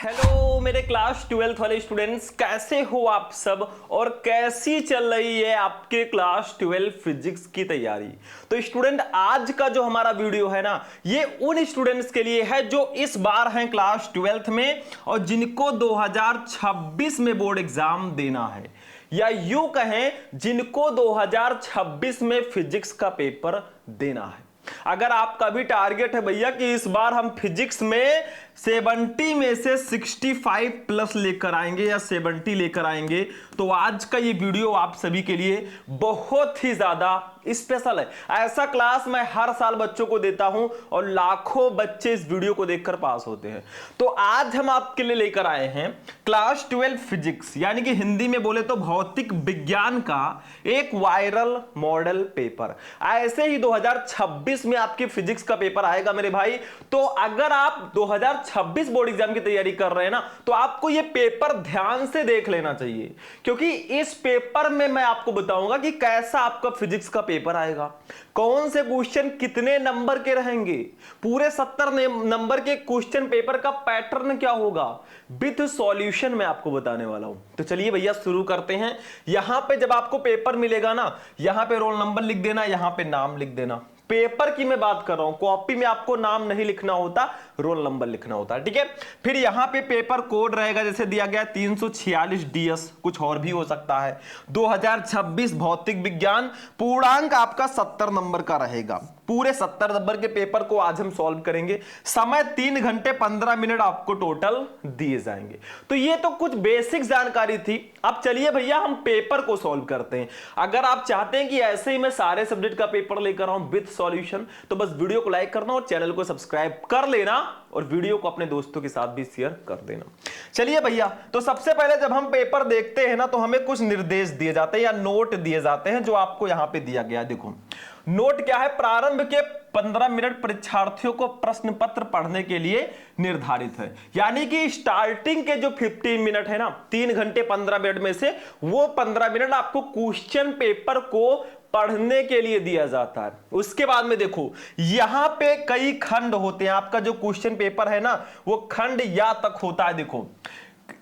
Hello मेरे class 12th वाले students, कैसे हो आप सब और कैसी चल रही है आपके क्लास 12 फिजिक्स की तैयारी। तो स्टूडेंट, आज का जो हमारा वीडियो है ना, ये उन स्टूडेंट्स के लिए है जो इस बार हैं क्लास 12th में और जिनको 2026 में बोर्ड एग्जाम देना है, या यूं कहें जिनको 2026 में फिजिक्स का पेपर देना है। अगर आपका भी टारगेट है भैया कि इस बार हम फिजिक्स में 70 में से 65 प्लस लेकर आएंगे या 70 लेकर आएंगे, तो आज का ये वीडियो आप सभी के लिए बहुत ही ज्यादा स्पेशल है। ऐसा क्लास मैं हर साल बच्चों को देता हूं और लाखों बच्चे इस वीडियो को देखकर पास होते हैं। तो आज हम आपके लिए लेकर आए हैं क्लास 12 फिजिक्स, यानी कि हिंदी में बोले तो भौतिक विज्ञान का एक वायरल मॉडल पेपर। ऐसे ही 2026 में आपके फिजिक्स का पेपर आएगा मेरे भाई। तो अगर आप 2026 बोर्ड एग्जाम की तैयारी कर रहे हैं ना, तो आपको यह पेपर ध्यान से देख लेना चाहिए, क्योंकि इस पेपर में मैं आपको बताऊंगा कि कैसा आपका फिजिक्स का पेपर आएगा, कौन से क्वेश्चन कितने नंबर के रहेंगे, पूरे 70 नंबर के क्वेश्चन पेपर का पैटर्न क्या होगा, विद सॉल्यूशन मैं आपको बताने वाला हूं। तो चलिए भैया शुरू करते हैं। यहां पे जब आपको पेपर मिलेगा ना, यहां पे रोल नंबर लिख देना, यहां पे नाम लिख देना। पेपर की मैं बात कर रहा हूं, कॉपी में आपको नाम नहीं लिखना होता, रोल नंबर लिखना होता है, ठीक है। फिर यहां पे पेपर कोड रहेगा, जैसे दिया गया 346 DS, कुछ और भी हो सकता है। 2026 भौतिक विज्ञान, पूर्णांक आपका 70 नंबर का रहेगा। पूरे 70 नंबर के पेपर को आज हम सॉल्व करेंगे। समय 3 घंटे 15 मिनट आपको टोटल दिए जाएंगे। तो ये तो कुछ बेसिक जानकारी थी। अब चलिए भैया हम पेपर को सॉल्व करते हैं। अगर आप चाहते हैं कि ऐसे ही मैं सारे सब्जेक्ट का पेपर लेकर आऊं विद सॉल्यूशन, तो बस वीडियो को लाइक करना और चैनल को सब्सक्राइब कर लेना और वीडियो को अपने दोस्तों के साथ भी शेयर कर देना। चलिए भैया, तो सबसे पहले जब हम पेपर देखते हैं ना, तो हमें कुछ निर्देश दिए जाते हैं या नोट दिए जाते हैं, जो आपको यहां पे दिया गया है। देखो नोट क्या है, प्रारंभ के 15 मिनट परीक्षार्थियों को प्रश्न पत्र पढ़ने के लिए निर्धारित है। यानी कि स्टार्टिंग के जो 15 मिनट है ना, 3 घंटे 15 मिनट में से वो 15 मिनट आपको क्वेश्चन पेपर को पढ़ने के लिए दिया जाता है। उसके बाद में देखो यहां पे कई खंड होते हैं। आपका जो क्वेश्चन पेपर है ना, वो खंड या तक होता है। देखो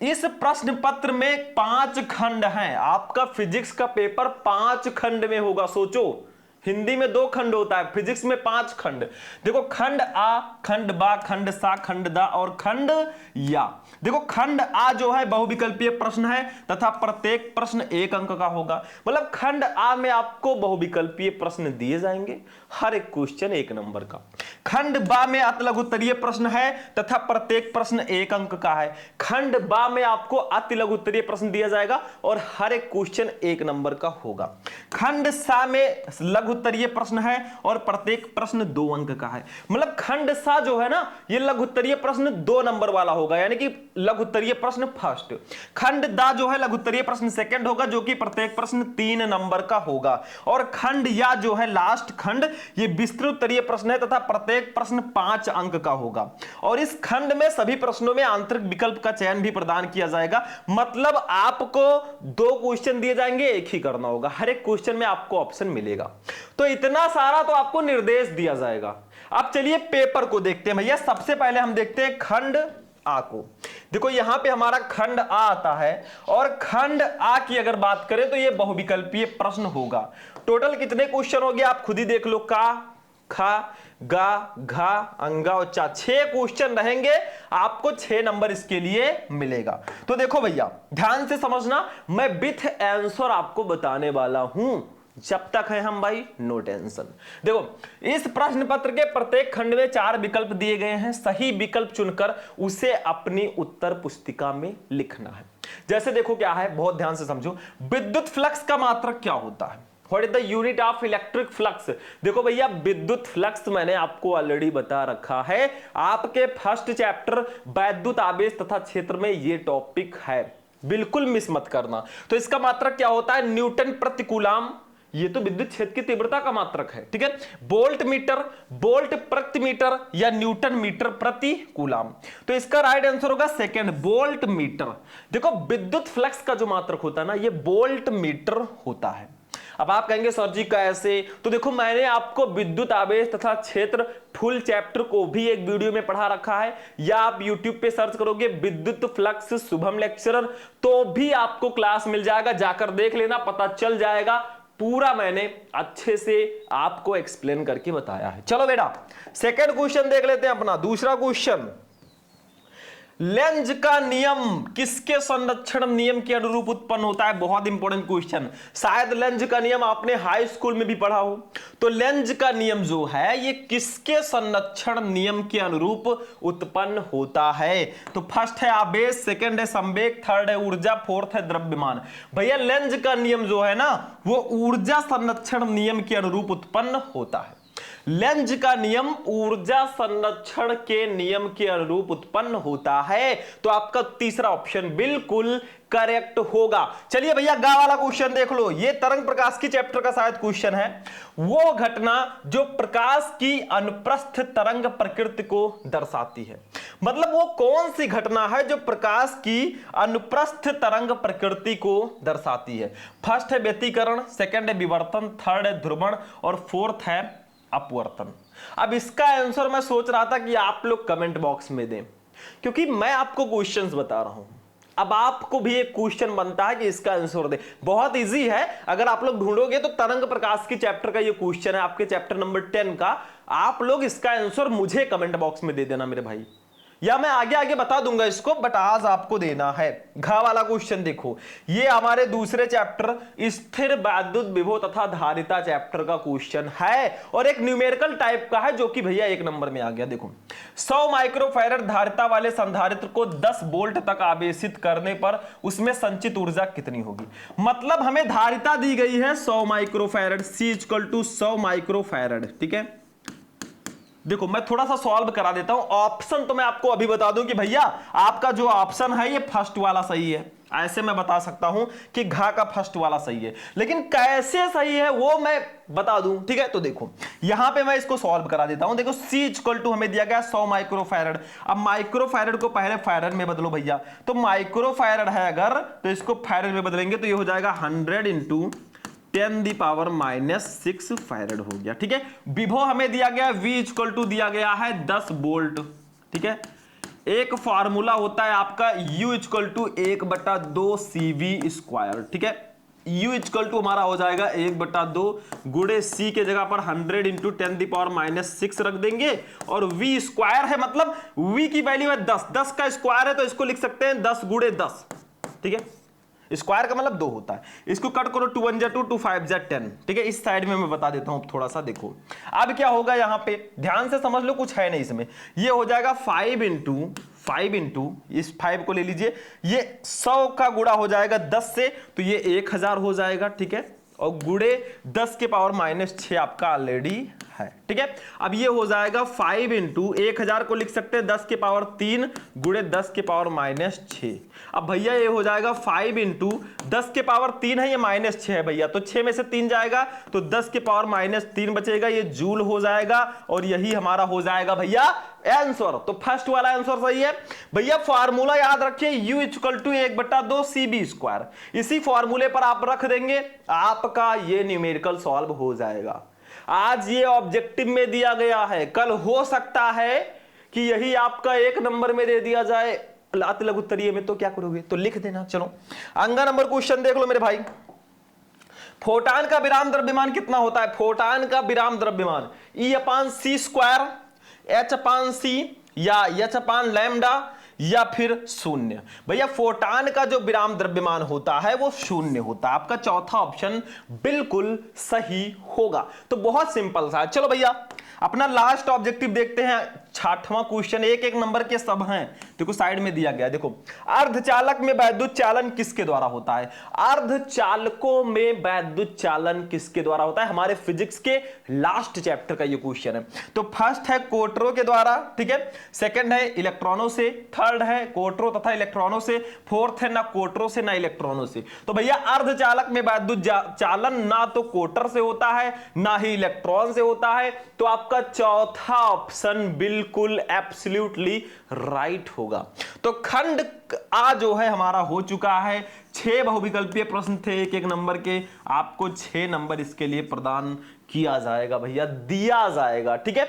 इस प्रश्न पत्र में 5 खंड हैं। आपका फिजिक्स का पेपर 5 खंड में होगा। सोचो, हिंदी में 2 खंड होता है, फिजिक्स में 5 खंड। देखो खंड आ, खंड बा, खंड सा, खंड दा और खंड या। देखो खंड आ जो है बहुविकल्पीय प्रश्न है तथा प्रत्येक प्रश्न 1 अंक का होगा। मतलब खंड आ में आपको बहुविकल्पीय प्रश्न दिए जाएंगे, हर एक क्वेश्चन 1 नंबर का। खंड बा में अति लघु उत्तरीय प्रश्न है तथा प्रत्येक प्रश्न 1 अंक का है। खंड बा में आपको अति लघु उत्तरीय प्रश्न दिया जाएगा और हर एक क्वेश्चन 1 नंबर का होगा। खंड सा में लघु उत्तरीय प्रश्न है और प्रत्येक प्रश्न 2 अंक का है। मतलब खंड सा जो है ना, ये लघु उत्तरीय प्रश्न 2 नंबर वाला होगा, यानी कि लघु उत्तरीय प्रश्न फर्स्ट। खंड दा जो है लघु उत्तरीय प्रश्न सेकंड होगा, जो कि प्रत्येक प्रश्न 3 नंबर का होगा। और खंड या जो है लास्ट खंड, ये विस्तृत उत्तरीय प्रश्न है तथा प्रत्येक प्रश्न 5 अंक का होगा। और इस खंड में सभी प्रश्नों में आंतरिक विकल्प का चयन भी प्रदान किया जाएगा। मतलब आपको 2 क्वेश्चन दिए जाएंगे, एक ही करना होगा, हर एक क्वेश्चन में आपको ऑप्शन मिलेगा। तो इतना सारा तो आपको निर्देश दिया जाएगा। अब चलिए पेपर को देखते हैं भैया। सबसे पहले हम देखते हैं खंड आ को। देखो यहां पे हमारा खंड आ आता है और खंड आ की अगर बात करें तो ये बहुविकल्पीय प्रश्न होगा। टोटल कितने क्वेश्चन हो गए आप खुद ही देख लो, का, खा, गा, घा, अंगा और चा। 6 क्वेश्चन रहेंगे, आपको 6 नंबर इसके लिए मिलेगा। तो देखो भैया ध्यान से समझना, मैं विथ आंसर आपको बताने वाला हूं। जब तक है हम भाई नो टेंशन। देखो इस प्रश्न पत्र के प्रत्येक खंड में 4 विकल्प दिए गए हैं। सही विकल्प चुनकर उसे अपनी उत्तर पुस्तिका में लिखना है। जैसे देखो क्या है, बहुत ध्यान से समझो। विद्युत फ्लक्स का मात्रक क्या होता है? What is the unit of electric flux? देखो भैया विद्युत फ्लक्स मैंने आपको ऑलरेडी बता रखा है, आपके फर्स्ट चैप्टर वैद्युत आवेश तथा क्षेत्र में ये टॉपिक है, बिल्कुल मिस मत करना। तो इसका मात्रक क्या होता है? न्यूटन प्रति कूलाम। ये तो विद्युत क्षेत्र की तीव्रता का मात्रक है, ठीक है। वोल्ट मीटर, वोल्ट प्रति मीटर या न्यूटन मीटर प्रति कूलाम। तो इसका राइट आंसर होगा सेकंड, वोल्ट मीटर। देखो विद्युत फ्लक्स का जो मात्रक होता है ना, ये वोल्ट मीटर होता है। अब आप कहेंगे सर जी कैसे, तो देखो मैंने आपको विद्युत आवेश तथा क्षेत्र फुल चैप्टर को भी एक वीडियो में पढ़ा रखा है, या आप YouTube पे सर्च करोगे विद्युत फ्लक्स शुभम लेक्चरर तो भी आपको क्लास मिल जाएगा, जाकर देख लेना, पता चल जाएगा। पूरा मैंने अच्छे से आपको एक्सप्लेन करके बताया है। चलो बेटा सेकंड क्वेश्चन देख लेते हैं अपना। दूसरा क्वेश्चन, लेंज का नियम किसके संरक्षण नियम के अनुरूप उत्पन्न होता है? बहुत इंपॉर्टेंट क्वेश्चन, शायद लेंज का नियम आपने हाई स्कूल में भी पढ़ा हो। तो लेंज का नियम जो है ये किसके संरक्षण नियम के अनुरूप उत्पन्न होता है? तो फर्स्ट है आवेश, सेकंड है संवेग, थर्ड है ऊर्जा, फोर्थ है द्रव्यमान। भैया लेंज का नियम जो है ना वो ऊर्जा संरक्षण नियम के अनुरूप उत्पन्न होता है। लेंज का नियम ऊर्जा संरक्षण के नियम के अनुरूप उत्पन्न होता है। तो आपका तीसरा ऑप्शन बिल्कुल करेक्ट होगा। चलिए भैया गा वाला क्वेश्चन देख लो, ये तरंग प्रकाश की चैप्टर का शायद क्वेश्चन है। वो घटना जो प्रकाश की अनुप्रस्थ तरंग प्रकृति को दर्शाती है, मतलब वो कौन सी घटना है जो प्रकाश की अनुप्रस्थ तरंग प्रकृति को दर्शाती है? फर्स्ट है व्यतिकरण, सेकंड है विवर्तन, थर्ड है ध्रुवण और फोर्थ है अपवर्तन। अब इसका आंसर मैं सोच रहा था कि आप लोग कमेंट बॉक्स में दें, क्योंकि मैं आपको क्वेश्चंस बता रहा हूं। अब आपको भी एक क्वेश्चन बनता है कि इसका आंसर दे। बहुत इजी है, अगर आप लोग ढूंढोगे तो तरंग प्रकाश की चैप्टर का ये क्वेश्चन है, आपके चैप्टर नंबर 10 का। आप लोग इसका आंसर मुझे कमेंट बॉक्स में दे देना मेरे भाई, या मैं आगे आगे बता दूंगा इसको, बट आज आपको देना है। घ वाला क्वेश्चन देखो, ये हमारे दूसरे चैप्टर स्थिर वैद्युत विभव तथा धारिता चैप्टर का क्वेश्चन है, और एक न्यूमेरिकल टाइप का है जो कि भैया 1 नंबर में आ गया। देखो 100 माइक्रोफैरड धारिता वाले संधारित्र को 10 वोल्ट तक आवेशित करने पर उसमें संचित ऊर्जा कितनी होगी? मतलब हमें धारिता दी गई है 100 माइक्रोफैरड, C = 100 माइक्रोफैरड, ठीक है। देखो मैं थोड़ा सा सॉल्व करा देता हूं। ऑप्शन तो मैं आपको अभी बता दूं कि भैया आपका जो ऑप्शन है ये फर्स्ट वाला सही है, ऐसे मैं बता सकता हूं कि घा का फर्स्ट वाला सही है, लेकिन कैसे सही है वो मैं बता दूं, ठीक है। तो देखो यहां पे मैं इसको सॉल्व करा देता हूं। देखो C = हमें दिया गया 100 माइक्रोफैरड। अब माइक्रोफैरड को पहले फैरड में बदलो भैया, तो माइक्रोफैरड है अगर तो इसको फैरड में बदलेंगे तो ये हो जाएगा 100 × 10⁻⁻6 फैरड हो गया, ठीक है। विभव हमें दिया गया V = दिया गया है 10 वोल्ट, ठीक है। एक फार्मूला होता है आपका U = 1/2 CV², ठीक है। U = हमारा हो जाएगा 1/2 गुणे C के जगह पर 100 × 10⁻⁻6 रख देंगे, और V² है मतलब V की वैल्यू है 10, 10 का स्क्वायर है तो इसको लिख सकते हैं 10 × 10, ठीक है। स्क्वायर का मतलब 2 होता है। इसको कट करो, 2 1 2 2 5 10, ठीक है। इस साइड में मैं बता देता हूं थोड़ा सा। देखो अब क्या होगा, यहां पे ध्यान से समझ लो, कुछ है नहीं इसमें। ये हो जाएगा 5 इस 5 को ले लीजिए, ये 100 का गुणा हो जाएगा 10 से, तो ये 1000 हो जाएगा, ठीक है। और गुणे 10⁻⁻6 आपका ऑलरेडी है, ठीक है। अब ये हो जाएगा 5 × 1000 को लिख सकते हैं 10⁻3 गुणे 10⁻6। अब भैया ये हो जाएगा 5 × 10⁻3 है, ये -6 है भैया, तो 6 में से 3 जाएगा तो 10⁻3 बचेगा, ये जूल हो जाएगा, और यही हमारा हो जाएगा भैया आंसर। तो फर्स्ट वाला आंसर सही है भैया। फार्मूला याद रखिए U = 1/2 CV²। इसी फार्मूले पर आप रख देंगे, आपका ये न्यूमेरिकल सॉल्व हो जाएगा। आज ये ऑब्जेक्टिव में दिया गया है, कल हो सकता है कि यही आपका 1 नंबर में दे दिया जाए अति लघुत्तरीय में, तो क्या करोगे? तो लिख देना। चलो अगला नंबर क्वेश्चन देख लो मेरे भाई। फोटान का विराम द्रव्यमान कितना होता है? फोटान का विराम द्रव्यमान E/c² H/c या H/λ या फिर 0। भैया फोटान का जो विराम द्रव्यमान होता है वो 0 होता है। आपका चौथा ऑप्शन बिल्कुल सही होगा। तो बहुत सिंपल सा है। चलो भैया अपना लास्ट ऑब्जेक्टिव देखते हैं। 6वां क्वेश्चन, 1-1 नंबर के सब हैं। देखो साइड में दिया गया, देखो अर्धचालक में वैद्युत चालन किसके द्वारा होता है? अर्धचालकों में वैद्युत चालन किसके द्वारा होता है? हमारे फिजिक्स के लास्ट चैप्टर का ये क्वेश्चन है। तो फर्स्ट है कोटरों के द्वारा, ठीक है। सेकंड है इलेक्ट्रॉनों से, थर्ड है कोटरों तथा इलेक्ट्रॉनों से, फोर्थ है ना कोटरों से ना इलेक्ट्रॉनों से। तो भैया अर्धचालक में वैद्युत चालन ना तो कोटर से होता है ना ही इलेक्ट्रॉन से होता है। तो आपका चौथा ऑप्शन बिल्कुल बिल्कुल एब्सोल्युटली राइट होगा। तो खंड आ जो है हमारा हो चुका है। 6 बहुविकल्पीय प्रश्न थे एक एक नंबर के, आपको 6 नंबर इसके लिए प्रदान किया जाएगा भैया, दिया जाएगा। ठीक है,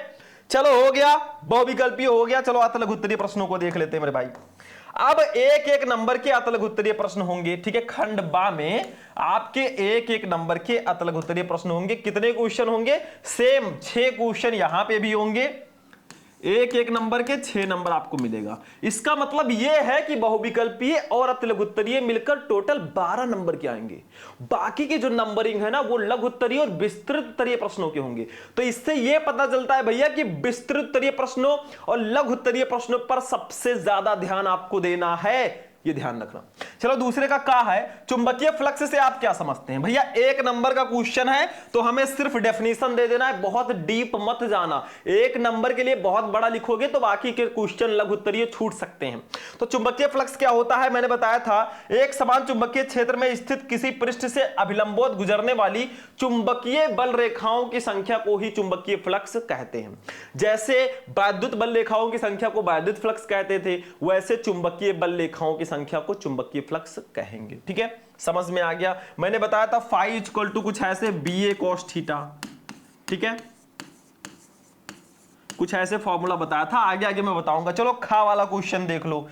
चलो हो गया, बहुविकल्पीय हो गया। चलो अतल उत्तरीय प्रश्नों को देख लेते हैं मेरे भाई। अब एक एक नंबर के अतल उत्तरीय प्रश्न होंगे। ठीक है, खंड बा में आपके एक एक नंबर के अतल उत्तरीय प्रश्न होंगे। कितने क्वेश्चन होंगे? सेम 6 क्वेश्चन यहां पे भी होंगे। एक एक नंबर के 6 नंबर आपको मिलेगा। इसका मतलब यह है कि बहुविकल्पीय और अतिलघुत्तरीय मिलकर टोटल 12 नंबर के आएंगे। बाकी की जो नंबरिंग है ना वो लघु उत्तरीय और विस्तृत उत्तरीय प्रश्नों के होंगे। तो इससे यह पता चलता है भैया कि विस्तृत उत्तरीय प्रश्नों और लघु उत्तरीय प्रश्नों पर सबसे ज्यादा ध्यान आपको देना है, ये ध्यान रखना। चलो दूसरे का क्या है, चुंबकीय फ्लक्स से आप क्या समझते हैं? भैया एक नंबर का क्वेश्चन है तो हमें सिर्फ डेफिनेशन दे देना है, बहुत डीप मत जाना। एक नंबर के लिए बहुत बड़ा लिखोगे तो बाकी के क्वेश्चन लघु उत्तरीय छूट सकते हैं। तो चुंबकीय फ्लक्स क्या होता है? मैंने बताया था, एक समान चुंबकीय क्षेत्र में स्थित किसी पृष्ठ से अभिलंबोत गुजरने वाली चुंबकीय बल रेखाओं की संख्या को ही चुंबकीय फ्लक्स कहते हैं। जैसे वैद्युत बल रेखाओं की संख्या को वैद्युत फ्लक्स कहते थे, वैसे चुंबकीय बल रेखाओं की संख्या को चुंबकीय फ्लक्स कहेंगे। ठीक है, समझ में आ गया। मैंने बताया था फाई इक्वल टू कुछ ऐसे BA cos थीटा। ठीक है, कुछ ऐसे फॉर्मूला बताया था, आगे आगे मैं बताऊंगा। चलो खा वाला क्वेश्चन देख लो।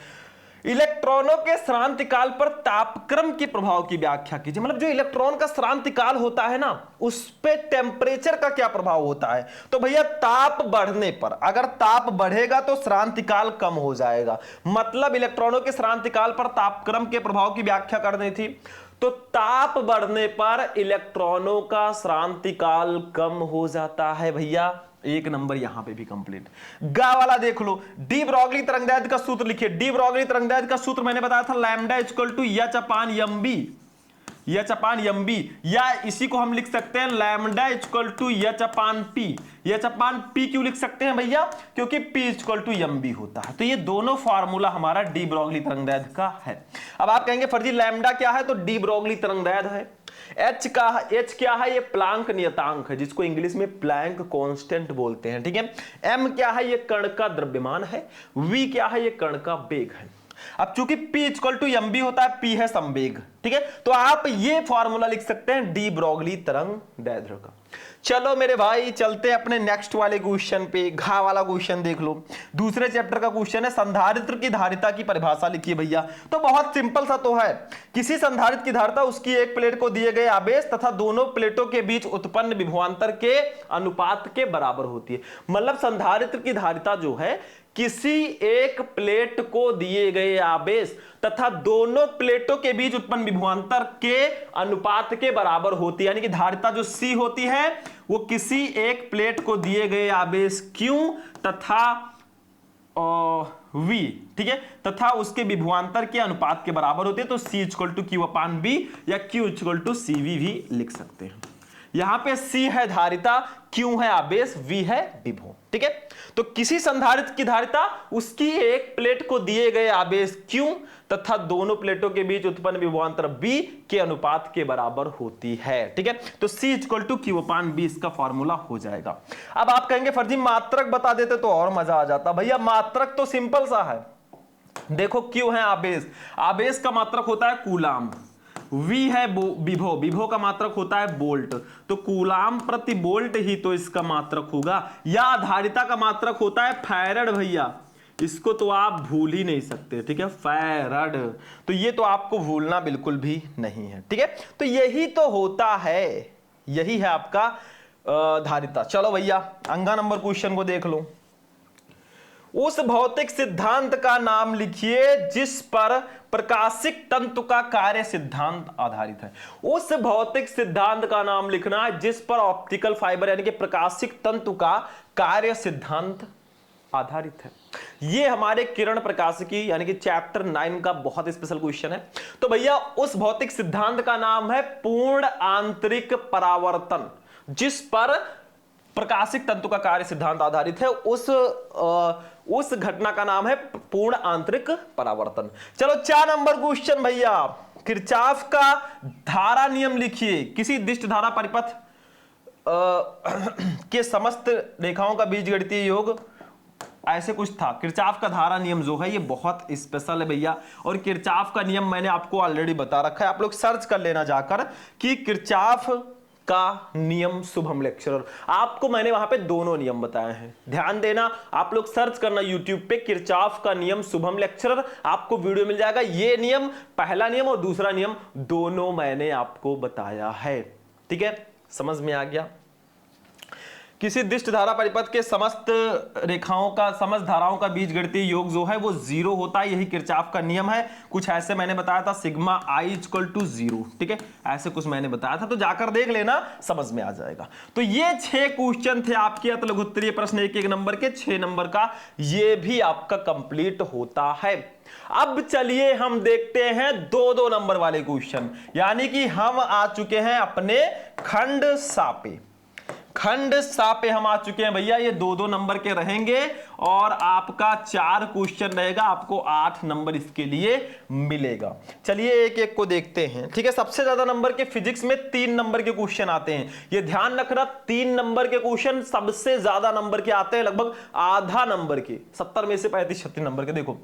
इलेक्ट्रॉनों के श्रांतिकाल पर तापक्रम के प्रभाव की व्याख्या कीजिए। मतलब जो इलेक्ट्रॉन का श्रांतिकाल होता है ना, उस पे टेम्परेचर का क्या प्रभाव होता है? तो भैया ताप बढ़ने पर, अगर ताप बढ़ेगा तो श्रांतिकाल कम हो जाएगा। मतलब इलेक्ट्रॉनों के श्रांतिकाल पर तापक्रम के प्रभाव की व्याख्या करनी थी। तो ताप बढ़ने पर इलेक्ट्रॉनों का श्रांतिकाल कम हो जाता है भैया। एक नंबर यहां पे भी कंप्लीट। गा वाला देख लो, डी ब्रॉगली तरंगदैर्घ्य का सूत्र लिखिए। डी ब्रॉगली तरंगदैर्घ्य का सूत्र मैंने बताया था lambda equal to H upon MB, H upon MB, या इसी को हम लिख सकते हैं lambda equal to H upon P. H upon P क्यों लिख सकते हैं भैया? क्योंकि पी इक्वल टू एमबी होता है। तो ये दोनों फार्मूला हमारा डी ब्रॉगली तरंगदैर्घ्य का है। अब आप कहेंगे फर्जी लैम्डा क्या है? तो डी ब्रॉगली तरंगदैर्घ्य है। एच क्या है? ये प्लांक नियतांक है, जिसको इंग्लिश में प्लैंक कांस्टेंट बोलते हैं। ठीक है, एम क्या है? ये कण का द्रव्यमान है। वी क्या है? ये कण का वेग है। अब चूंकि P इक्वल टू एमबी होता है, P है संवेग। ठीक है, तो आप ये फॉर्मूला लिख सकते हैं डी ब्रॉगली तरंगदैर्घ्य का। चलो मेरे भाई चलते हैं अपने नेक्स्ट वाले क्वेश्चन पे। घा वाला क्वेश्चन देख लो, दूसरे चैप्टर का क्वेश्चन है। संधारित्र की धारिता की परिभाषा लिखिए भैया। तो बहुत सिंपल सा तो है, किसी संधारित्र की धारिता उसकी एक प्लेट को दिए गए आवेश तथा दोनों प्लेटों के बीच उत्पन्न विभवांतर के अनुपात के बराबर होती है। मतलब संधारित्र की धारिता जो है किसी एक प्लेट को दिए गए आवेश तथा दोनों प्लेटों के बीच उत्पन्न विभवांतर के अनुपात के बराबर होती है। यानी कि धारिता जो C होती है वो किसी एक प्लेट को दिए गए आवेश Q तथा V, ठीक है, तथा उसके विभवांतर के अनुपात के बराबर होती है। तो C equal to Q upon B या Q इक्वल टू CV भी लिख सकते हैं। यहां पे C है धारिता, Q है आवेश, V है विभव। ठीक है, तो किसी संधारित्र की धारिता उसकी एक प्लेट को दिए गए आवेश Q तथा दोनों प्लेटों के बीच उत्पन्न विभवांतर B के अनुपात के बराबर होती है। ठीक है, तो C equal to Q upon B इसका फॉर्मूला हो जाएगा। अब आप कहेंगे फर्जी मात्रक बता देते तो और मजा आ जाता। भैया मात्रक तो सिंपल सा है, देखो Q है आवेश, आवेश का मात्रक होता है कूलाम, V है विभव, विभव का मात्रक होता है वोल्ट, तो कूलाम प्रति वोल्ट ही तो इसका मात्रक होगा। या धारिता का मात्रक होता है फैरड भैया, इसको तो आप भूल ही नहीं सकते। ठीक है, फैरड, तो ये तो आपको भूलना बिल्कुल भी नहीं है। ठीक है, तो यही तो होता है, यही है आपका धारिता। चलो भैया अंगा नंबर क्वेश्चन को देख लो। उस भौतिक सिद्धांत का नाम लिखिए जिस पर प्रकाशिक तंतु का कार्य सिद्धांत आधारित है। उस भौतिक सिद्धांत का नाम लिखना है जिस पर ऑप्टिकल फाइबर यानी कि प्रकाशिक तंतु का कार्य सिद्धांत आधारित है। ये हमारे किरण प्रकाशिकी यानी कि चैप्टर 9 का बहुत स्पेशल क्वेश्चन है। तो भैया उस भौतिक सिद्धांत का नाम है पूर्ण आंतरिक परावर्तन, जिस पर प्रकाशिक तंतु का कार्य सिद्धांत आधारित है। उस घटना का नाम है पूर्ण आंतरिक परावर्तन। चलो 4 नंबर क्वेश्चन भैया, किरचॉफ का धारा नियम लिखिए। किसी दिष्ट धारा परिपथ के समस्त रेखाओं का बीजगणितीय योग ऐसे कुछ था। किरचॉफ का धारा नियम जो है ये बहुत स्पेशल है भैया, और किरचॉफ का नियम मैंने आपको ऑलरेडी बता रखा है, आप लोग सर्च कर लेना जाकर कि किरचॉफ का नियम शुभम लेक्चरर। आपको मैंने वहां पे दोनों नियम बताए हैं, ध्यान देना, आप लोग सर्च करना यूट्यूब पे किरचॉफ का नियम शुभम लेक्चरर, आपको वीडियो मिल जाएगा। ये नियम, पहला नियम और दूसरा नियम दोनों मैंने आपको बताया है, ठीक है, समझ में आ गया। किसी दिष्ट धारा परिपथ के समस्त रेखाओं का, समस्त धाराओं का बीजगणितीय योग जो है वो जीरो होता है, यही किरचॉफ का नियम है। कुछ ऐसे मैंने बताया था, sigma I equal to zero, ठीक है, ऐसे कुछ मैंने बताया था, तो जाकर देख लेना, समझ में आ जाएगा। तो ये 6 क्वेश्चन थे आपके अत लघुत्तरीय प्रश्न, 1-1 नंबर के, 6 नंबर का ये भी आपका कंप्लीट होता है। अब चलिए हम देखते हैं 2-2 नंबर वाले क्वेश्चन, यानी कि हम आ चुके हैं अपने खंड सा पे। खंड सा पे हम आ चुके हैं भैया, ये 2-2 नंबर के रहेंगे और आपका 4 क्वेश्चन रहेगा, आपको 8 नंबर इसके लिए मिलेगा। चलिए एक एक को देखते हैं, ठीक है। सबसे ज्यादा नंबर के फिजिक्स में 3 नंबर के क्वेश्चन आते हैं, ये ध्यान रखना, 3 नंबर के क्वेश्चन सबसे ज्यादा नंबर के आते हैं, लगभग आधा नंबर के, 70 में से 35-36 नंबर के। देखो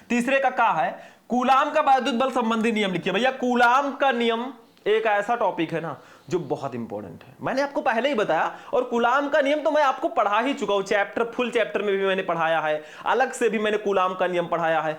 तीसरे का क्या है, कूलाम का वैद्युत बल संबंधी नियम लिखिए भैया। कूलाम का नियम एक ऐसा टॉपिक है ना जो बहुत इंपॉर्टेंट है, मैंने आपको पहले ही बताया, और कूलाम का नियम तो मैं आपको पढ़ा ही चुका हूं, चैप्टर, फुल चैप्टर में भी मैंने पढ़ाया है, अलग से भी मैंने कूलाम का नियम पढ़ाया है।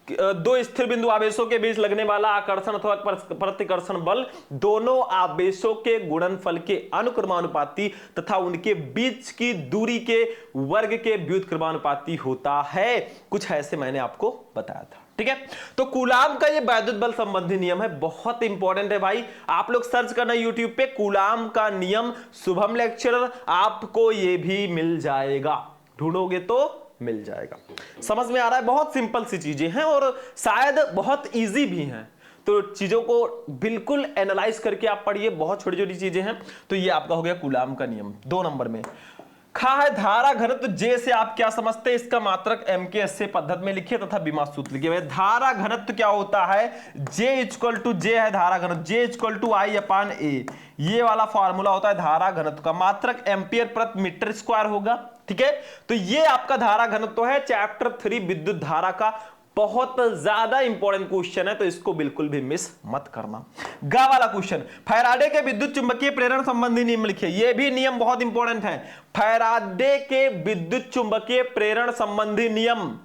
2 स्थिर बिंदु आवेशों के बीच लगने वाला आकर्षण अथवा प्रतिकर्षण बल दोनों आवेशों के गुणनफल के अनुक्रमानुपाती तथा उनके बीच की दूरी के वर्ग के व्युत्क्रमानुपाती होता है, कुछ ऐसे मैंने आपको बताया था, ठीक है। तो कूलाम का ये वैद्युत बल संबंधी नियम है, बहुत इंपॉर्टेंट है भाई, आप लोग सर्च करना यूट्यूब पे कूलाम का नियम शुभम लेक्चरर, आपको ये भी मिल जाएगा, ढूंढोगे तो मिल जाएगा। समझ में आ रहा है, बहुत सिंपल सी चीजें हैं और शायद बहुत इजी भी हैं, तो चीजों को बिल्कुल एनालाइज करके आप पढ़िए, बहुत छोटी छोटी चीजें हैं। तो ये आपका हो गया कूलाम का नियम। 2 नंबर में खा है धारा घनत्व जे से आप क्या समझते हैं, इसका मात्रक एम के एस पद्धति में लिखिए तथा बीमा सूत्र लिखिए। धारा घनत्व क्या होता है, जे इक्वल टू, जे है धारा घनत्व, जे इक्वल टू आई अपान ए, ये वाला फॉर्मूला होता है धारा घनत्व का, मात्रक एम्पियर प्रति मीटर स्क्वायर होगा, ठीक है। तो ये आपका धारा घनत्व है, चैप्टर 3 विद्युत धारा का बहुत ज्यादा इंपॉर्टेंट क्वेश्चन है, तो इसको बिल्कुल भी मिस मत करना। गा वाला क्वेश्चन, फैराडे के विद्युत चुंबकीय प्रेरण संबंधी नियम लिखिए, ये भी नियम बहुत इंपॉर्टेंट है। फैराडे के विद्युत चुंबकीय प्रेरण संबंधी नियम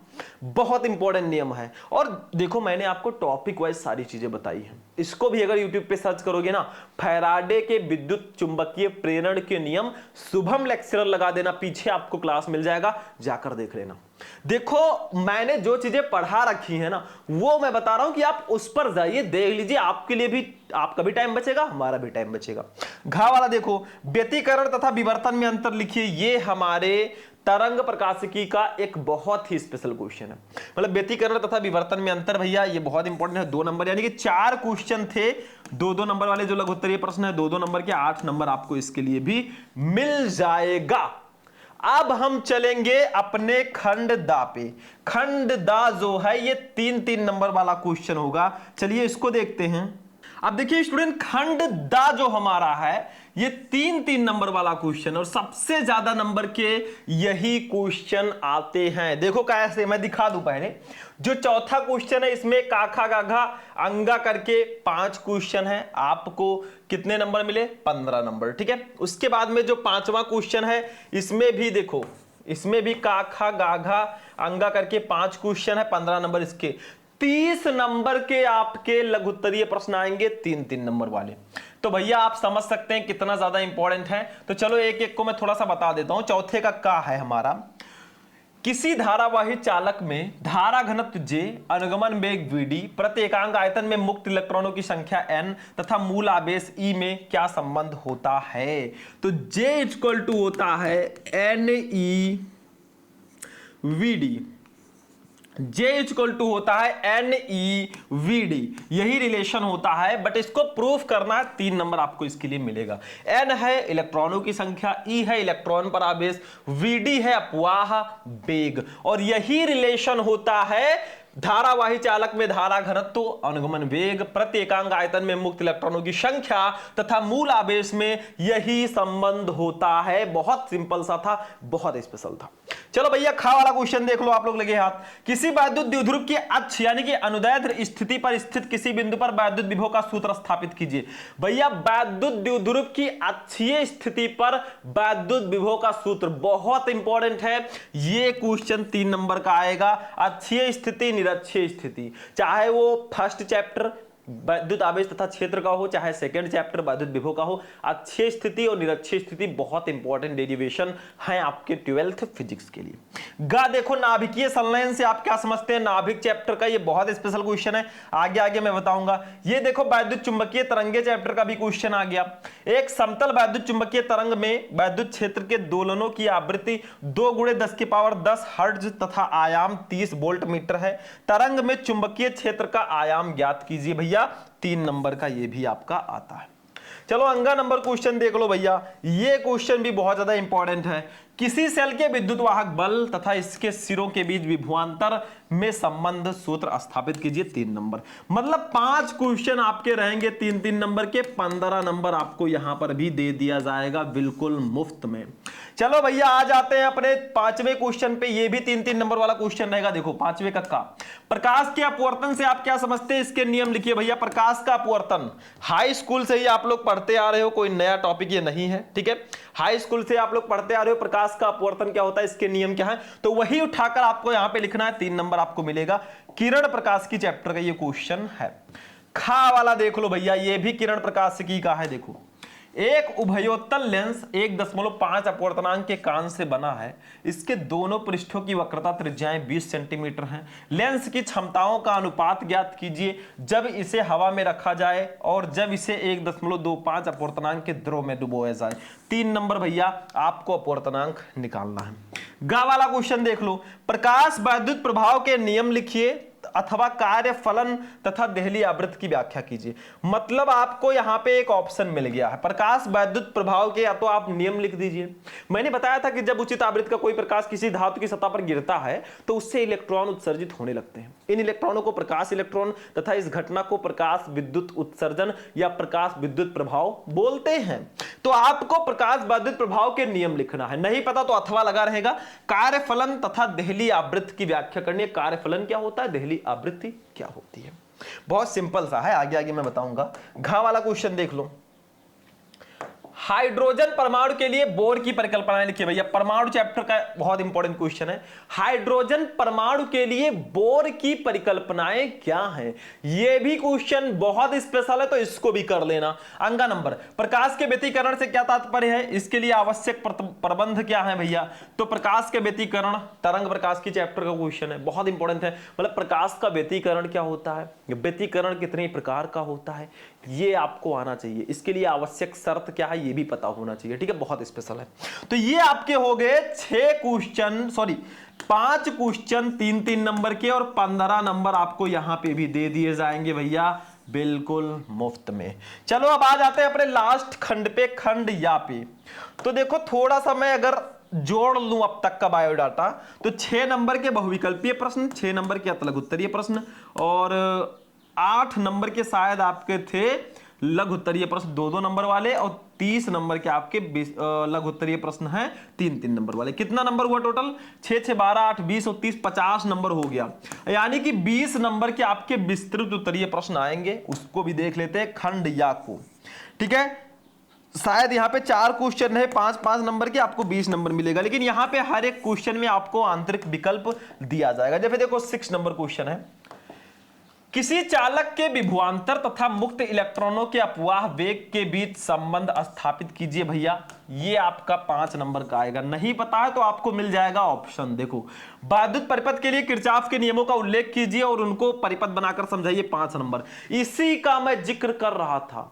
बहुत इंपॉर्टेंट नियम है, और देखो मैंने आपको टॉपिक वाइज सारी चीजें बताई हैं, इसको भी अगर यूट्यूब पे सर्च करोगे ना, फैराडे के विद्युत चुंबकीय प्रेरण के नियम, शुभम लेक्चरर लगा देना, पीछे आपको क्लास मिल जाएगा, जाकर देख लेना। देखो मैंने जो चीजें पढ़ा रखी है ना, वो मैं बता रहा हूं कि आप उस पर जाइए, देख लीजिए, आपके लिए भी, आपका भी टाइम बचेगा, हमारा भी टाइम बचेगा। घा वाला देखो, व्यतिकरण तथा विवर्तन में अंतर लिखिए, ये हमारे तरंग प्रकाशिकी का एक बहुत ही स्पेशल क्वेश्चन है, मतलब व्यतिकरण तथा विवर्तन में अंतर भैया, ये बहुत इंपॉर्टेंट है। 2 नंबर, यानी कि 4 क्वेश्चन थे, 2-2 नंबर वाले जो लघुत्तरीय प्रश्न है, 2-2 नंबर के, 8 नंबर आपको इसके लिए भी मिल जाएगा। अब हम चलेंगे अपने खंड दा पे। खंड दा जो है ये 3-3 नंबर वाला क्वेश्चन होगा, चलिए इसको देखते हैं। अब देखिए स्टूडेंट, खंड दा जो हमारा है ये 3-3 नंबर वाला क्वेश्चन, और सबसे ज्यादा नंबर के यही क्वेश्चन आते हैं। देखो कैसे, मैं दिखा दूं पहले। जो चौथा क्वेश्चन है इसमें काखा गाघा अंगा करके 5 क्वेश्चन है, आपको कितने नंबर मिले, 15 नंबर, ठीक है। उसके बाद में जो 5वां क्वेश्चन है, इसमें भी देखो, इसमें भी काखा गाघा अंगा करके 5 क्वेश्चन है, 15 नंबर इसके। 30 नंबर के आपके लघुत्तरीय प्रश्न आएंगे, 3-3 नंबर वाले। तो भैया आप समझ सकते हैं कितना ज्यादा इंपॉर्टेंट है। तो चलो एक एक को मैं थोड़ा सा बता देता हूं। चौथे का क्या है हमारा, किसी धारावाही चालक में धारा घनत्व J, अनुगमन वेग Vd, प्रति एकांक आयतन में मुक्त इलेक्ट्रॉनों की संख्या n तथा मूल आवेश E में क्या संबंध होता है। तो J इक्वल टू होता है NeVd, J इक्वल टू होता है NeVd, यही रिलेशन होता है, बट इसको प्रूफ करना है, 3 नंबर आपको इसके लिए मिलेगा। N है इलेक्ट्रॉनों की संख्या, E है इलेक्ट्रॉन पर आवेश, Vd है अपवाह वेग, और यही रिलेशन होता है धारावाही चालक में धारा घनत्व, अनुगमन वेग, प्रति एकांक आयतन में मुक्त इलेक्ट्रॉनों की संख्या तथा मूल आवेश में यही संबंध होता है। बहुत सिंपल सा था, बहुत स्पेशल था। चलो भैया खा वाला क्वेश्चन देख लो आप लोग लगे हाथ। किसी वैद्युत द्विध्रुव की अक्ष यानी कि अनुदैर्ध्य स्थिति पर स्थित किसी बिंदु पर वैद्युत विभव का सूत्र स्थापित कीजिए। भैया वैद्युत द्विध्रुव की अक्षीय स्थिति पर वैद्युत विभव का सूत्र बहुत इंपॉर्टेंट है। ये क्वेश्चन 3 नंबर का आएगा। अक्षीय स्थिति, निरक्षीय स्थिति, चाहे वो फर्स्ट चैप्टर वैद्युत आवेश तथा क्षेत्र का हो, चाहे सेकंड चैप्टर वैद्युत विभव का हो, अक्षीय स्थिति और निरक्षीय स्थिति बहुत इंपॉर्टेंट डेरिवेशन है आपके 12th फिजिक्स के लिए। गा देखो नाभिकीय संलयन से आप क्या समझते हैं, नाभिक चैप्टर का ये बहुत स्पेशल क्वेश्चन है, आगे आगे मैं बताऊंगा। ये देखो वैद्युत चुंबकीय तरंगे चैप्टर का भी क्वेश्चन आ गया। एक समतल वैद्युत चुंबकीय तरंग में वैद्युत क्षेत्र के दोलनों की आवृत्ति 2 × 10⁻10 हर्ट्ज तथा आयाम 30 वोल्ट मीटर है। तरंग में चुंबकीय क्षेत्र का आयाम ज्ञात कीजिए। भैया 3 नंबर का ये भी आपका आता है। चलो अंगा नंबर क्वेश्चन देख लो भैया, ये क्वेश्चन भी बहुत ज्यादा इंपॉर्टेंट है। किसी सेल के विद्युत वाहक बल तथा इसके सिरों के बीच विभवांतर में संबंध सूत्र स्थापित कीजिए। 3 नंबर, मतलब 5 क्वेश्चन आपके रहेंगे 3-3 नंबर के, 15 नंबर आपको यहां पर भी दे दिया जाएगा बिल्कुल मुफ्त में। चलो भैया आ जाते हैं अपने 5वें क्वेश्चन पे। ये भी 3-3 नंबर वाला क्वेश्चन रहेगा। देखो 5वें का प्रकाश के अपवर्तन से आप क्या समझते हैं, इसके नियम लिखिए। भैया प्रकाश का अपवर्तन हाई स्कूल से ही आप लोग पढ़ते आ रहे हो, कोई नया टॉपिक ये नहीं है, ठीक है। हाई स्कूल से आप लोग पढ़ते आ रहे हो प्रकाश का अपवर्तन क्या होता है, इसके नियम क्या है, तो वही उठाकर आपको यहां पे लिखना है। 3 नंबर आपको मिलेगा। किरण प्रकाश की चैप्टर का ये क्वेश्चन है। खा वाला देख लो भैया, ये भी किरण प्रकाश की का है। देखो एक उभयोत्तल लेंस 1.5 अपवर्तनांक के कान से बना है। इसके दोनों पृष्ठों की वक्रता त्रिज्याएं 20 सेंटीमीटर हैं। लेंस की क्षमताओं का अनुपात ज्ञात कीजिए जब इसे हवा में रखा जाए और जब इसे 1.25 अपवर्तनांक के द्रव में डुबोया जाए। 3 नंबर भैया आपको अपवर्तनांक निकालना है। गा वाला क्वेश्चन देख लो, प्रकाश वैद्युत प्रभाव के नियम लिखिए अथवा कार्य फलन तथा देहली आवृत्ति की व्याख्या कीजिए। मतलब आपको यहां पे एक ऑप्शन मिल गया है, प्रकाश वैद्युत प्रभाव के, या तो आप नियम लिख दीजिए। मैंने बताया था कि जब उचित आवृत्ति का कोई प्रकाश किसी धातु की सतह पर गिरता है तो उससे इलेक्ट्रॉन उत्सर्जित होने लगते हैं। इन इलेक्ट्रॉनों को प्रकाश इलेक्ट्रॉन तथा इस घटना को प्रकाश विद्युत उत्सर्जन या प्रकाश विद्युत प्रभाव बोलते हैं। तो आपको प्रकाश वैद्युत प्रभाव के नियम लिखना है, नहीं पता तो अथवा लगा रहेगा। कार्य फलन तथा देहली आवृत्ति की व्याख्या करनी है। कार्य फलन क्या होता है, देहली आवृत्ति क्या होती है। बहुत सिंपल सा है, आगे आगे मैं बताऊंगा। घा वाला क्वेश्चन देख लो, हाइड्रोजन परमाणु के लिए बोर की परिकल्पनाएं लिखिए। भैया परमाणु चैप्टर का बहुत इंपॉर्टेंट क्वेश्चन है। हाइड्रोजन परमाणु के लिए बोर की परिकल्पनाएं क्या हैं, यह भी क्वेश्चन बहुत स्पेशल है, तो इसको भी कर लेना। अंगा नंबर, प्रकाश के व्यतिकरण से क्या तात्पर्य है, इसके लिए आवश्यक प्रबंध क्या है भैया, तो प्रकाश के व्यतिकरण तरंग प्रकाश की चैप्टर का क्वेश्चन है, बहुत इंपॉर्टेंट है। मतलब प्रकाश का व्यतिकरण क्या होता है, व्यतिकरण कितने प्रकार का होता है, ये आपको आना चाहिए। इसके लिए आवश्यक शर्त क्या है ये भी पता होना चाहिए, ठीक है, बहुत स्पेशल है। तो ये आपके हो गए 5 क्वेश्चन 3-3 नंबर के, और 15 नंबर आपको यहां पे भी दे दिए जाएंगे भैया बिल्कुल मुफ्त में। चलो अब आ जाते हैं अपने लास्ट खंड पे, खंड या पे। तो देखो थोड़ा सा मैं अगर जोड़ लूं अब तक का बायोडाटा, तो 6 नंबर के बहुविकल्पीय प्रश्न, 6 नंबर के लघु उत्तरीय प्रश्न, और 8 नंबर के शायद आपके थे लघु उत्तरीय प्रश्न 2-2 नंबर वाले, और 30 नंबर के आपके लघु उत्तरीय प्रश्न हैं 3-3 नंबर वाले। कितना नंबर हुआ टोटल, 6, 6, 12, 8, 20 और 30, 50 नंबर हो गया। यानी कि 20 नंबर के आपके विस्तृत उत्तरीय प्रश्न आएंगे, उसको भी देख लेते हैं खंड या को, ठीक है। शायद यहाँ पे 4 क्वेश्चन है 5-5 नंबर के, आपको 20 नंबर मिलेगा, लेकिन यहाँ पे हर एक क्वेश्चन में आपको आंतरिक विकल्प दिया जाएगा। जैसे देखो 6 नंबर क्वेश्चन है, किसी चालक के विभवांतर तथा मुक्त इलेक्ट्रॉनों के अपवाह वेग के बीच संबंध स्थापित कीजिए। भैया ये आपका 5 नंबर का आएगा। नहीं पता है तो आपको मिल जाएगा ऑप्शन। देखो वैद्युत परिपथ के लिए किरचॉफ के नियमों का उल्लेख कीजिए और उनको परिपथ बनाकर समझाइए, 5 नंबर। इसी का मैं जिक्र कर रहा था,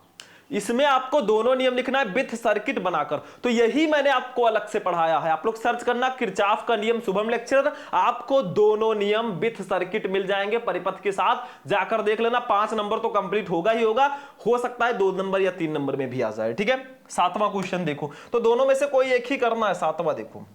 इसमें आपको दोनों नियम लिखना है विथ सर्किट बनाकर, तो यही मैंने आपको अलग से पढ़ाया है। आप लोग सर्च करना किरचॉफ का नियम शुभम लेक्चर, आपको दोनों नियम विथ सर्किट मिल जाएंगे परिपथ के साथ, जाकर देख लेना। 5 नंबर तो कंप्लीट होगा ही होगा, हो सकता है 2 नंबर या 3 नंबर में भी आ जाए, ठीक है। 7वां क्वेश्चन देखो, तो दोनों में से कोई एक ही करना है। 7वां देखो,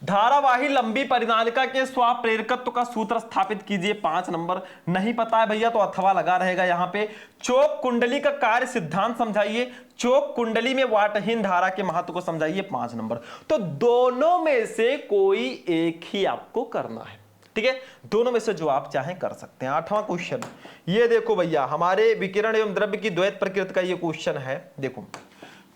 धारावाही लंबी परिनालिका के स्वाप्रेरकत्व का सूत्र स्थापित कीजिए। 5 नंबर। नहीं पता है भैया तो अथवा लगा रहेगा यहां पे। चोक कुंडली का कार्य सिद्धांत समझाइए। चोक कुंडली में वाटहीन धारा के महत्व को समझाइए। 5 नंबर। तो दोनों में से कोई एक ही आपको करना है, ठीक है। दोनों में से जो आप चाहें कर सकते हैं। 8वां क्वेश्चन ये देखो भैया, हमारे विकिरण एवं द्रव्य की द्वैत प्रकृति का ये क्वेश्चन है। देखो,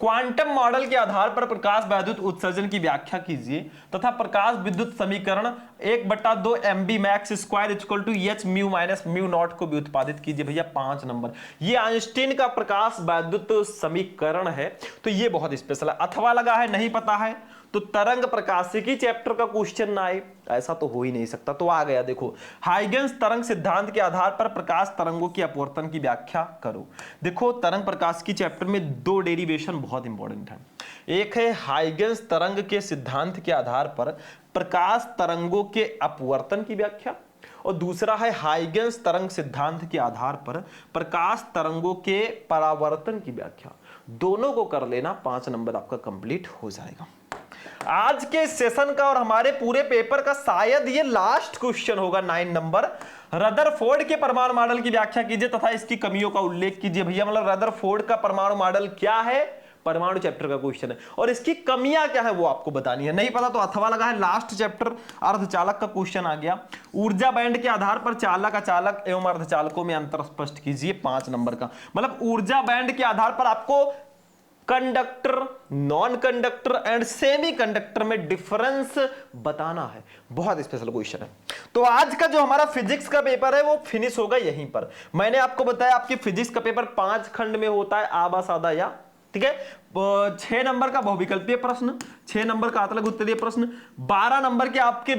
क्वांटम मॉडल के आधार पर प्रकाश विद्युत उत्सर्जन की व्याख्या कीजिए तथा प्रकाश विद्युत समीकरण 1/2 mb max square equal to h mu minus mu naught को भी उत्पादित कीजिए। भैया 5 नंबर। ये आइंस्टीन का प्रकाश विद्युत समीकरण है, तो ये बहुत स्पेशल है। अथवा लगा है, नहीं पता है तो तरंग प्रकाशिकी चैप्टर का क्वेश्चन ना आए, ऐसा तो हो ही नहीं सकता। तो आ गया, देखो, हाइगेंस तरंग सिद्धांत के आधार पर प्रकाश तरंगों की अपवर्तन की व्याख्या करो। देखो, तरंग प्रकाशिकी चैप्टर में 2 डेरिवेशन बहुत इंपॉर्टेंट है। एक है हाइगेंस तरंग के सिद्धांत के आधार पर प्रकाश तरंगों के अपवर्तन की व्याख्या, और दूसरा है हाइगेंस तरंग सिद्धांत के आधार पर प्रकाश तरंगों के परावर्तन की व्याख्या। दोनों को कर लेना, 5 नंबर आपका कंप्लीट हो जाएगा। आज के सेशन का और हमारे पूरे पेपर का शायद ये लास्ट क्वेश्चन होगा, 9 नंबर। रदरफोर्ड के परमाणु मॉडल की व्याख्या कीजिए तथा इसकी कमियों का उल्लेख कीजिए। भैया मतलब रदरफोर्ड का परमाणु मॉडल क्या है, परमाणु चैप्टर का क्वेश्चन है, और इसकी कमियां क्या है वो आपको बतानी है। नहीं पता तो अथवा लगा है। लास्ट चैप्टर अर्धचालक का क्वेश्चन आ गया। ऊर्जा बैंड के आधार पर चालक, अचालक एवं अर्धचालकों में अंतर स्पष्ट कीजिए। 5 नंबर का। मतलब ऊर्जा बैंड के आधार पर आपको conductor, non conductor and semi conductor में डिफरेंस बताना है। बहुत स्पेशल क्वेश्चन है। तो आज का जो हमारा फिजिक्स का पेपर है वो फिनिश होगा यहीं पर। मैंने आपको बताया आपके फिजिक्स का पेपर 5 खंड में होता है, आबा सादा या, ठीक है। 6 नंबर का बहुविकल्पीय प्रश्न, 6 नंबर का लघु उत्तरीय प्रश्न, 12 नंबर के आपके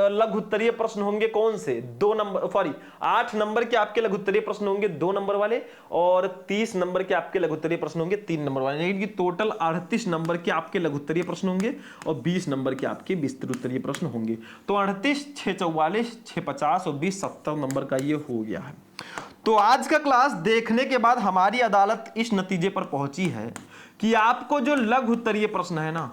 लघु उत्तरीय प्रश्न होंगे कौन से, 2 नंबर, सॉरी 8 नंबर के आपके लघु उत्तरीय प्रश्न होंगे 2 नंबर वाले, और 30 नंबर के आपके लघु उत्तरीय प्रश्न होंगे 3 नंबर वाले। यानी कि टोटल 38 नंबर के आपके लघु उत्तरीय प्रश्न होंगे और 20 नंबर के आपके विस्तृत उत्तरीय प्रश्न होंगे। तो 38, 6 44, 6 50 और 20 70 नंबर का ये हो गया है। तो आज का क्लास देखने के बाद हमारी अदालत इस नतीजे पर पहुंची है कि आपको जो लघु उत्तरीय प्रश्न है ना,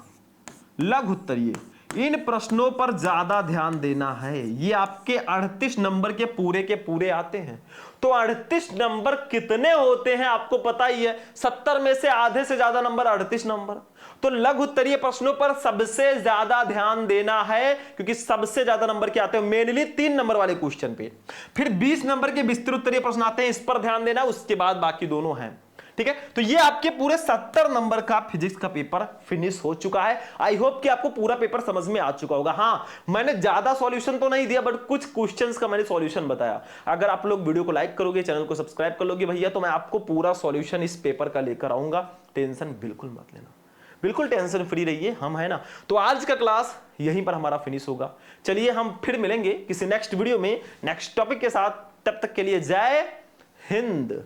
लघु उत्तरीय, इन प्रश्नों पर ज्यादा ध्यान देना है। ये आपके 38 नंबर के पूरे आते हैं। तो 38 नंबर कितने होते हैं आपको पता ही है, 70 में से आधे से ज्यादा नंबर 38 नंबर। तो लघु उत्तरीय प्रश्नों पर सबसे ज्यादा ध्यान देना है, क्योंकि सबसे ज्यादा नंबर के आते हैं मेनली 3 नंबर वाले क्वेश्चन पे। फिर 20 नंबर के विस्तृत उत्तरीय प्रश्न आते हैं, इस पर ध्यान देना, उसके बाद बाकी दोनों हैं, ठीक है। तो ये आपके पूरे 70 नंबर का फिजिक्स का पेपर फिनिश हो चुका है। आई होप कि आपको पूरा पेपर समझ में आ चुका होगा। हाँ, मैंने ज्यादा सॉल्यूशन तो नहीं दिया, बट कुछ क्वेश्चंस का मैंने सॉल्यूशन बताया। अगर आप लोग वीडियो को लाइक करोगे, चैनल को सब्सक्राइब कर लोगे भैया, तो मैं आपको पूरा सॉल्यूशन इस पेपर का लेकर आऊंगा। टेंशन बिल्कुल मत लेना, बिल्कुल टेंशन फ्री रहिए, हम है ना। तो आज का क्लास यहीं पर हमारा फिनिश होगा। चलिए हम फिर मिलेंगे किसी नेक्स्ट वीडियो में नेक्स्ट टॉपिक के साथ। तब तक के लिए जय हिंद।